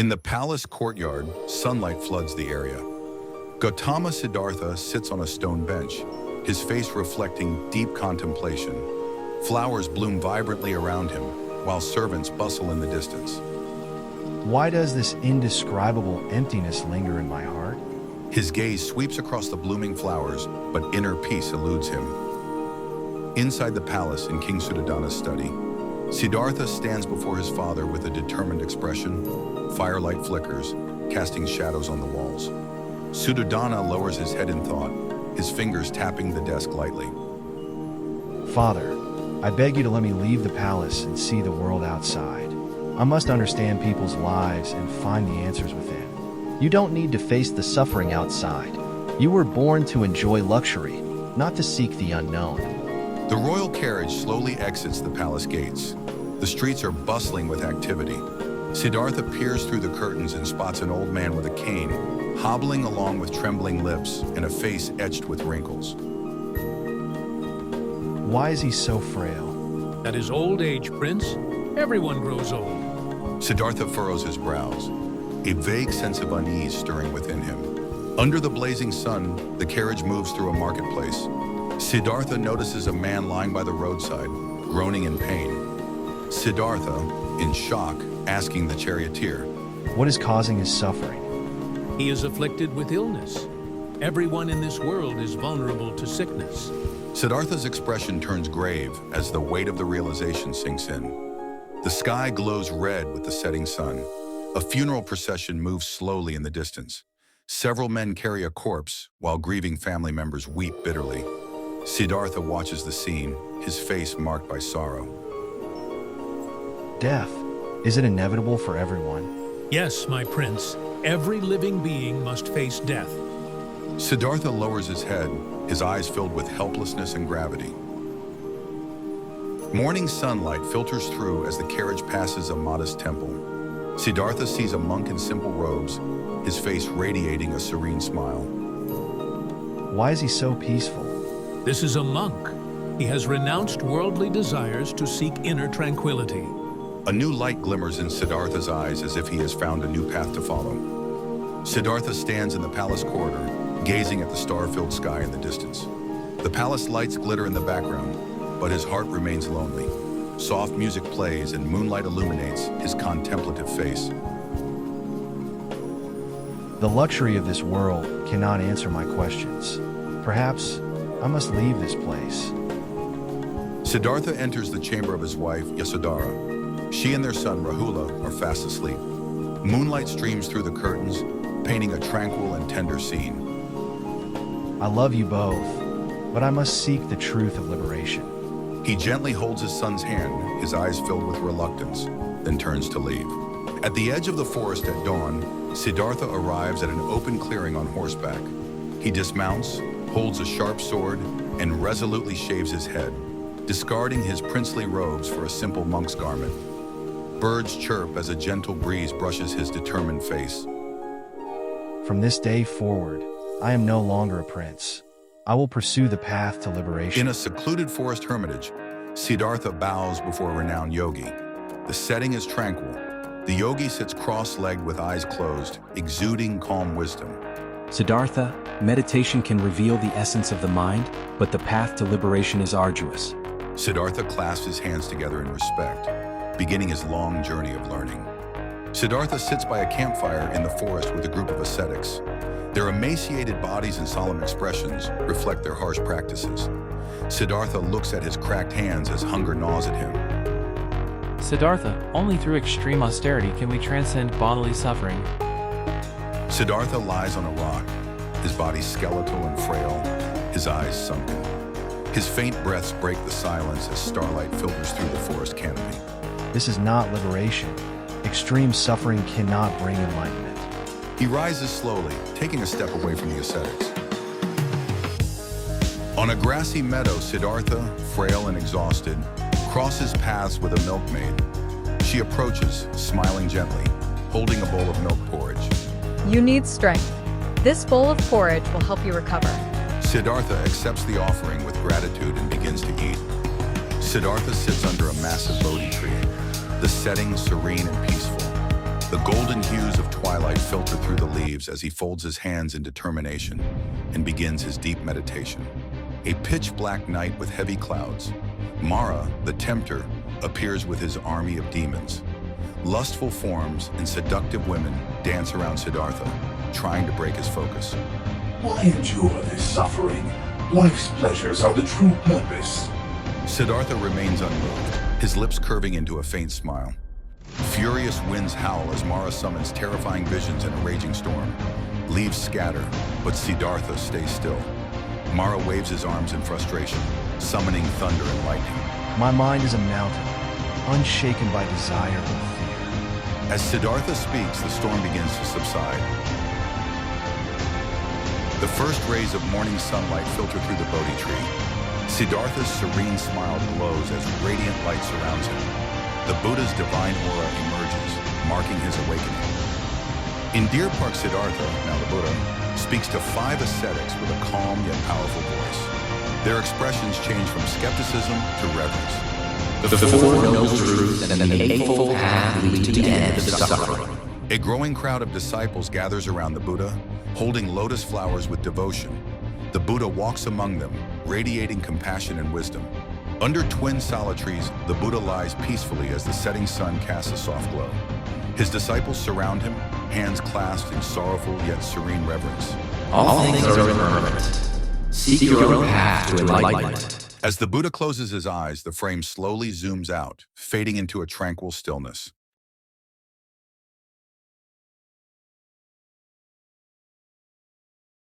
In the palace courtyard, sunlight floods the area. Gautama Siddhartha sits on a stone bench, his face reflecting deep contemplation. Flowers bloom vibrantly around him, while servants bustle in the distance. Why does this indescribable emptiness linger in my heart? His gaze sweeps across the blooming flowers, but inner peace eludes him. Inside the palace in King Suddhodana's study, Siddhartha stands before his father with a determined expression. Firelight flickers, casting shadows on the walls. Suddhodana lowers his head in thought, his fingers tapping the desk lightly. Father, I beg you to let me leave the palace and see the world outside. I must understand people's lives and find the answers within. You don't need to face the suffering outside. You were born to enjoy luxury, not to seek the unknown. The royal carriage slowly exits the palace gates. The streets are bustling with activity. Siddhartha peers through the curtains and spots an old man with a cane, hobbling along with trembling lips and a face etched with wrinkles. Why is he so frail? That is old age, Prince. Everyone grows old. Siddhartha furrows his brows, a vague sense of unease stirring within him. Under the blazing sun, the carriage moves through a marketplace. Siddhartha notices a man lying by the roadside, groaning in pain. Siddhartha, in shock, asking the charioteer, What is causing his suffering? He is afflicted with illness. Everyone in this world is vulnerable to sickness. Siddhartha's expression turns grave as the weight of the realization sinks in. The sky glows red with the setting sun. A funeral procession moves slowly in the distance. Several men carry a corpse while grieving family members weep bitterly. Siddhartha watches the scene, his face marked by sorrow. Death. Is it inevitable for everyone? Yes, my prince. Every living being must face death. Siddhartha lowers his head, his eyes filled with helplessness and gravity. Morning sunlight filters through as the carriage passes a modest temple. Siddhartha sees a monk in simple robes, his face radiating a serene smile. Why is he so peaceful? This is a monk. He has renounced worldly desires to seek inner tranquility. A new light glimmers in Siddhartha's eyes as if he has found a new path to follow. Siddhartha stands in the palace corridor, gazing at the star-filled sky in the distance. The palace lights glitter in the background, but his heart remains lonely. Soft music plays and moonlight illuminates his contemplative face. The luxury of this world cannot answer my questions. Perhaps I must leave this place. Siddhartha enters the chamber of his wife, Yasodhara. She and their son, Rahula, are fast asleep. Moonlight streams through the curtains, painting a tranquil and tender scene. I love you both, but I must seek the truth of liberation. He gently holds his son's hand, his eyes filled with reluctance, then turns to leave. At the edge of the forest at dawn, Siddhartha arrives at an open clearing on horseback. He dismounts, holds a sharp sword, and resolutely shaves his head, discarding his princely robes for a simple monk's garment. Birds chirp as a gentle breeze brushes his determined face. From this day forward, I am no longer a prince. I will pursue the path to liberation. In a secluded forest hermitage, Siddhartha bows before a renowned yogi. The setting is tranquil. The yogi sits cross-legged with eyes closed, exuding calm wisdom. Siddhartha, meditation can reveal the essence of the mind, but the path to liberation is arduous. Siddhartha clasps his hands together in respect, beginning his long journey of learning. Siddhartha sits by a campfire in the forest with a group of ascetics. Their emaciated bodies and solemn expressions reflect their harsh practices. Siddhartha looks at his cracked hands as hunger gnaws at him. Siddhartha, only through extreme austerity can we transcend bodily suffering. Siddhartha lies on a rock, his body skeletal and frail, his eyes sunken. His faint breaths break the silence as starlight filters through the forest canopy. This is not liberation. Extreme suffering cannot bring enlightenment. He rises slowly, taking a step away from the ascetics. On a grassy meadow, Siddhartha, frail and exhausted, crosses paths with a milkmaid. She approaches, smiling gently, holding a bowl of milk porridge. You need strength. This bowl of porridge will help you recover. Siddhartha accepts the offering with gratitude and begins to eat. Siddhartha sits under a massive Bodhi tree, the setting serene and peaceful. The golden hues twilight filter through the leaves as he folds his hands in determination and begins his deep meditation. A pitch-black night with heavy clouds. Mara, the tempter, appears with his army of demons. Lustful forms and seductive women dance around Siddhartha, trying to break his focus. Why endure this suffering? Life's pleasures are the true purpose. Siddhartha remains unmoved, his lips curving into a faint smile. Furious winds howl as Mara summons terrifying visions in a raging storm. Leaves scatter, but Siddhartha stays still. Mara waves his arms in frustration, summoning thunder and lightning. My mind is a mountain, unshaken by desire or fear. As Siddhartha speaks, the storm begins to subside. The first rays of morning sunlight filter through the Bodhi tree. Siddhartha's serene smile glows as radiant light surrounds him. The Buddha's divine aura emerges, marking his awakening. In Deer Park, Siddhartha, now the Buddha, speaks to 5 ascetics with a calm yet powerful voice. Their expressions change from skepticism to reverence. The Four Noble Truths and the Eightfold Path lead to the end of suffering. A growing crowd of disciples gathers around the Buddha, holding lotus flowers with devotion. The Buddha walks among them, radiating compassion and wisdom. Under twin sala trees, the Buddha lies peacefully as the setting sun casts a soft glow. His disciples surround him, hands clasped in sorrowful yet serene reverence. All things are impermanent. Seek your own path to enlightenment. As the Buddha closes his eyes, the frame slowly zooms out, fading into a tranquil stillness.